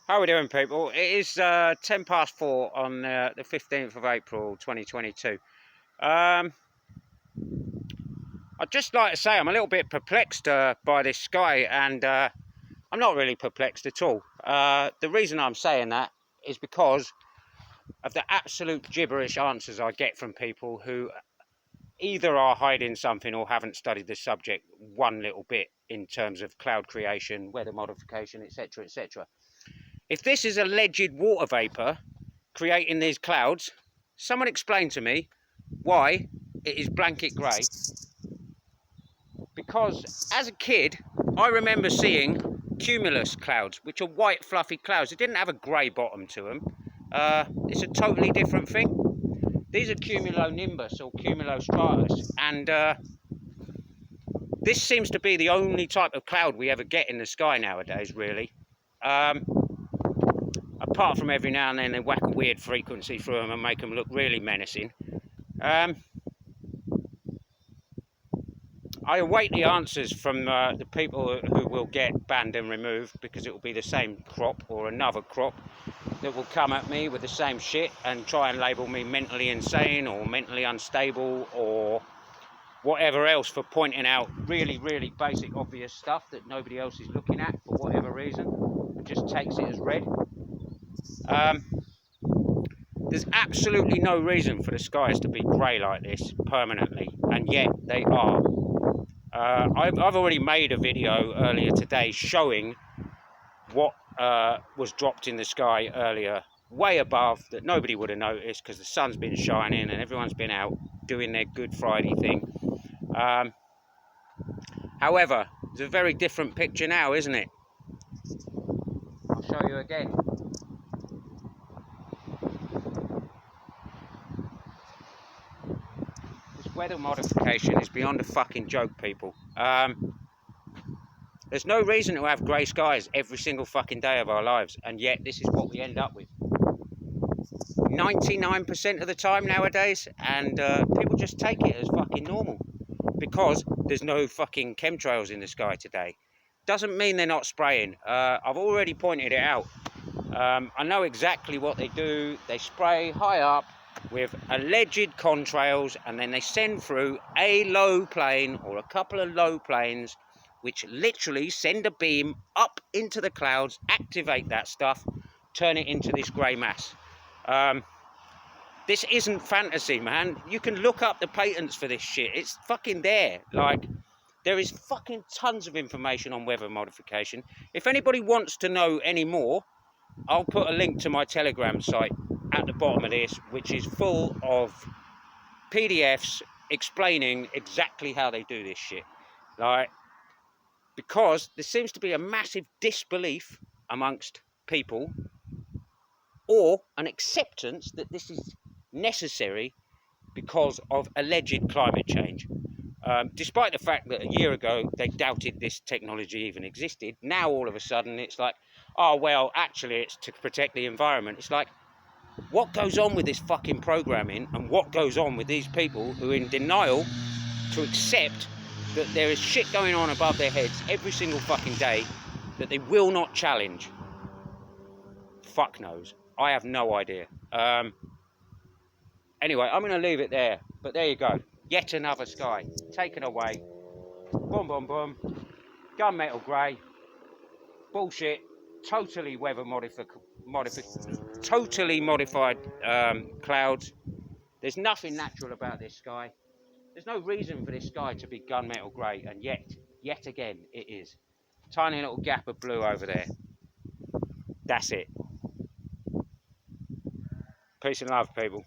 How are we doing, people? It is 10 past 4 on the 15th of April 2022. I'd just like to say I'm a little bit perplexed by this sky, and I'm not really perplexed at all. The reason I'm saying that is because of the absolute gibberish answers I get from people who either are hiding something or haven't studied the subject one little bit in terms of cloud creation, weather modification, etc., etc. If this is alleged water vapour creating these clouds, someone explain to me why it is blanket grey. Because as a kid, I remember seeing cumulus clouds, which are white fluffy clouds. They didn't have a grey bottom to them. It's a totally different thing. These are cumulonimbus or cumulostratus, and this seems to be the only type of cloud we ever get in the sky nowadays, really. Apart from every now and then they whack a weird frequency through them and make them look really menacing. I await the answers from the people who will get banned and removed, because it will be the same crop or another crop that will come at me with the same shit and try and label me mentally insane or mentally unstable or whatever else for pointing out really, really basic, obvious stuff that nobody else is looking at for whatever reason and just takes it as read. There's absolutely no reason for the skies to be grey like this permanently, and yet they are. I've already made a video earlier today showing what was dropped in the sky earlier, way above, that nobody would have noticed because the sun's been shining and everyone's been out doing their Good Friday thing. However, it's a very different picture now, isn't it? I'll show you again. This weather modification is beyond a fucking joke, people. There's no reason to have grey skies every single fucking day of our lives, and yet this is what we end up with 99% of the time nowadays, and people just take it as fucking normal because there's no fucking chemtrails in the sky today. Doesn't mean they're not spraying. I've already pointed it out. I know exactly what they do. They spray high up with alleged contrails, and then they send through a low plane or a couple of low planes, which literally send a beam up into the clouds, activate that stuff, turn it into this grey mass. This isn't fantasy, man. You can look up the patents for this shit. It's fucking there. Like, there is fucking tons of information on weather modification. If anybody wants to know any more, I'll put a link to my Telegram site at the bottom of this, which is full of PDFs explaining exactly how they do this shit. Like, because there seems to be a massive disbelief amongst people, or an acceptance that this is necessary because of alleged climate change. Despite the fact that a year ago they doubted this technology even existed, now all of a sudden it's like, oh, well, actually it's to protect the environment. It's like, what goes on with this fucking programming, and what goes on with these people who are in denial to accept that there is shit going on above their heads every single fucking day that they will not challenge? Fuck knows. I have no idea. Anyway, I'm going to leave it there. But there you go. Yet another sky taken away. Boom, boom, boom. Gunmetal grey. Bullshit. Totally weather modified clouds. There's nothing natural about this sky. There's no reason for this sky to be gunmetal grey, and yet again, it is. Tiny little gap of blue over there. That's it. Peace and love, people.